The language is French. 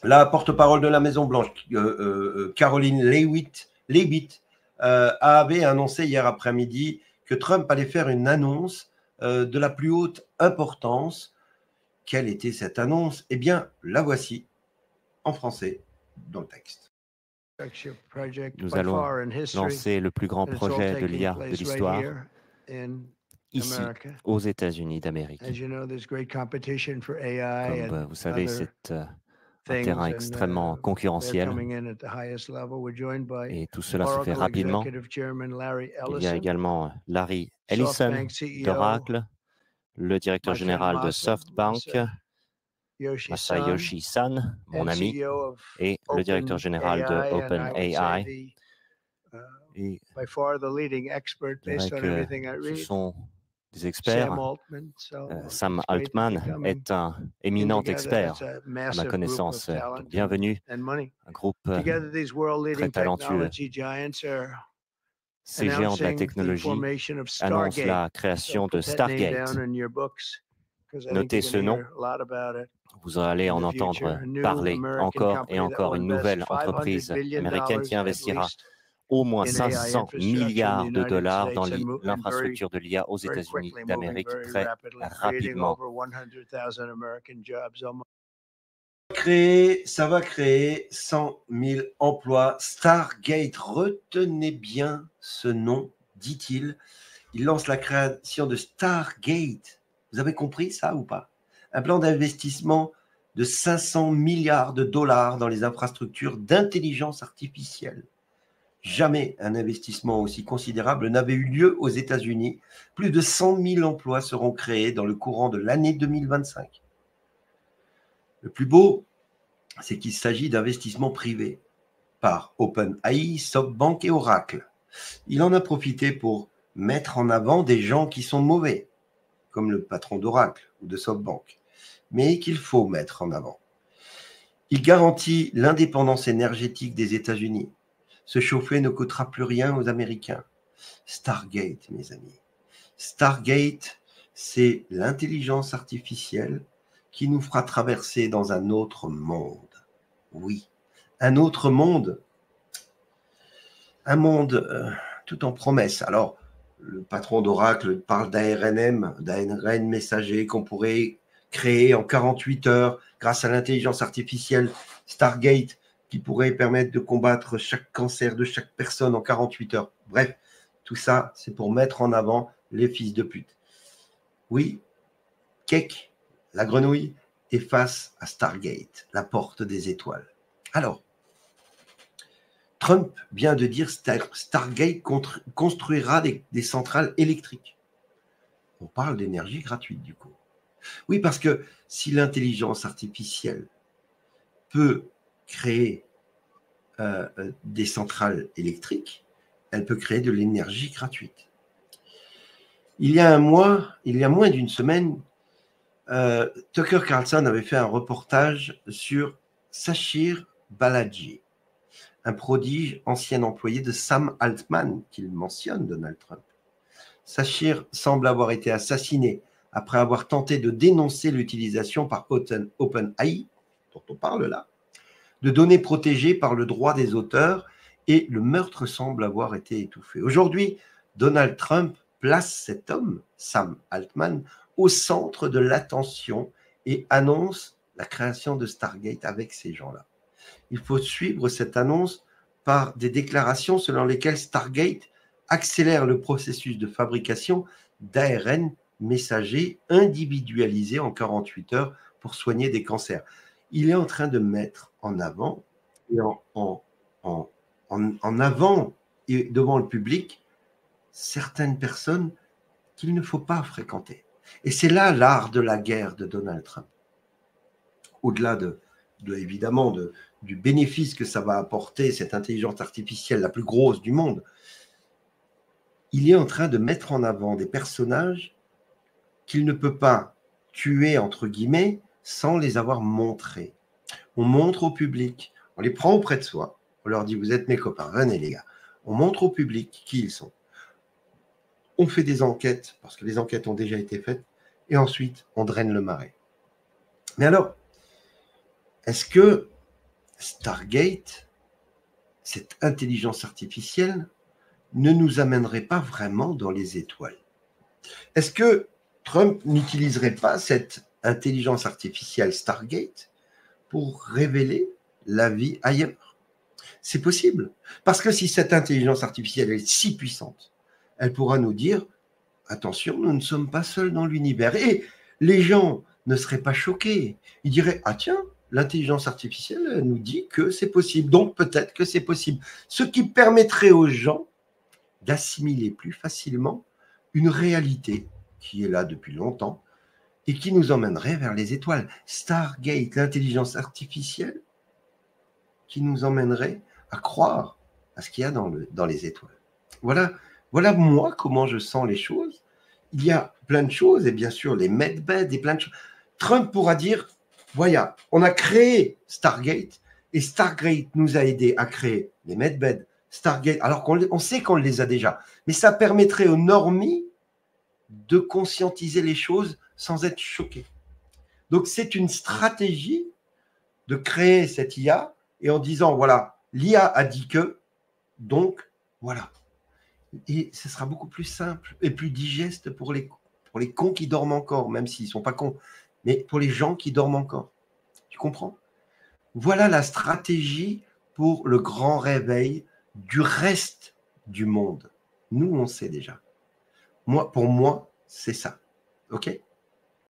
La porte-parole de la Maison-Blanche, Caroline Leavitt, avait annoncé hier après-midi que Trump allait faire une annonce de la plus haute importance. Quelle était cette annonce? Eh bien, la voici en français dans le texte. Nous allons lancer le plus grand projet de l'IA de l'histoire ici, aux États-Unis d'Amérique. Comme vous savez, c'est un terrain extrêmement concurrentiel et tout cela se fait rapidement. Il y a également Larry Ellison d'Oracle, le directeur général de SoftBank, Masayoshi Son, mon ami, et le directeur général de OpenAI. Et je dirais que ce sont des experts. Sam Altman est un éminent expert, à ma connaissance. Donc, bienvenue, un groupe très talentueux. Ces géants de la technologie annoncent la création de Stargate. Notez ce nom. Vous allez en entendre parler encore et encore. Une nouvelle entreprise américaine qui investira au moins 500 milliards de dollars dans l'infrastructure de l'IA aux États-Unis d'Amérique très rapidement. Ça va créer 100 000 emplois. Stargate, retenez bien ce nom, dit-il. Il lance la création de Stargate. Vous avez compris ça ou pas? Un plan d'investissement de 500 milliards de dollars dans les infrastructures d'intelligence artificielle. Jamais un investissement aussi considérable n'avait eu lieu aux États-Unis. Plus de 100 000 emplois seront créés dans le courant de l'année 2025. Le plus beau, c'est qu'il s'agit d'investissements privés par OpenAI, SoftBank et Oracle. Il en a profité pour mettre en avant des gens qui sont mauvais, comme le patron d'Oracle ou de SoftBank, mais qu'il faut mettre en avant. Il garantit l'indépendance énergétique des États-Unis. Se chauffer ne coûtera plus rien aux Américains. Stargate, mes amis. Stargate, c'est l'intelligence artificielle qui nous fera traverser dans un autre monde. Oui, un autre monde. Un monde tout en promesses. Alors, le patron d'Oracle parle d'ARN messager qu'on pourrait créer en 48 heures grâce à l'intelligence artificielle Stargate, qui pourrait permettre de combattre chaque cancer de chaque personne en 48 heures. Bref, tout ça, c'est pour mettre en avant les fils de pute. Oui, Cake, la grenouille, est face à Stargate, la porte des étoiles. Alors, Trump vient de dire Stargate construira des centrales électriques. On parle d'énergie gratuite, du coup. Oui, parce que si l'intelligence artificielle peut créer des centrales électriques, elle peut créer de l'énergie gratuite. Il y a moins d'une semaine, Tucker Carlson avait fait un reportage sur Sachir Balaji, un prodige ancien employé de Sam Altman, qu'il mentionne, Donald Trump. Sachir semble avoir été assassiné après avoir tenté de dénoncer l'utilisation par OpenAI, dont on parle là, de données protégées par le droit des auteurs, et le meurtre semble avoir été étouffé. Aujourd'hui, Donald Trump place cet homme, Sam Altman, au centre de l'attention et annonce la création de Stargate avec ces gens-là. Il faut suivre cette annonce par des déclarations selon lesquelles Stargate accélère le processus de fabrication d'ARN messager individualisé en 48 heures pour soigner des cancers. Il est en train de mettre en avant et en avant et devant le public certaines personnes qu'il ne faut pas fréquenter. Et c'est là l'art de la guerre de Donald Trump. Au-delà évidemment du bénéfice que ça va apporter, cette intelligence artificielle la plus grosse du monde, il est en train de mettre en avant des personnages qu'il ne peut pas tuer, entre guillemets, sans les avoir montrés. On montre au public, on les prend auprès de soi, on leur dit « vous êtes mes copains, venez les gars ». On montre au public qui ils sont. On fait des enquêtes, parce que les enquêtes ont déjà été faites, et ensuite, on draine le marais. Mais alors, est-ce que Stargate, cette intelligence artificielle, ne nous amènerait pas vraiment dans les étoiles. Est-ce que Trump n'utiliserait pas cette intelligence artificielle Stargate pour révéler la vie ailleurs? C'est possible. Parce que si cette intelligence artificielle est si puissante, elle pourra nous dire, attention, nous ne sommes pas seuls dans l'univers. Et les gens ne seraient pas choqués. Ils diraient, ah tiens, l'intelligence artificielle nous dit que c'est possible. Donc peut-être que c'est possible. Ce qui permettrait aux gens d'assimiler plus facilement une réalité qui est là depuis longtemps et qui nous emmènerait vers les étoiles. Stargate, l'intelligence artificielle qui nous emmènerait à croire à ce qu'il y a dans les étoiles. Voilà moi comment je sens les choses. Il y a plein de choses, et bien sûr les medbeds et plein de choses. Trump pourra dire, voilà, on a créé Stargate, et Stargate nous a aidé à créer les medbeds, Stargate, alors qu'on sait qu'on les a déjà. Mais ça permettrait aux normies de conscientiser les choses sans être choqués. Donc c'est une stratégie de créer cette IA, et en disant, voilà, l'IA a dit que, donc, voilà. Et ce sera beaucoup plus simple et plus digeste pour les cons qui dorment encore, même s'ils ne sont pas cons, mais pour les gens qui dorment encore. Tu comprends? Voilà la stratégie pour le grand réveil du reste du monde. Nous, on sait déjà. Pour moi, c'est ça. OK?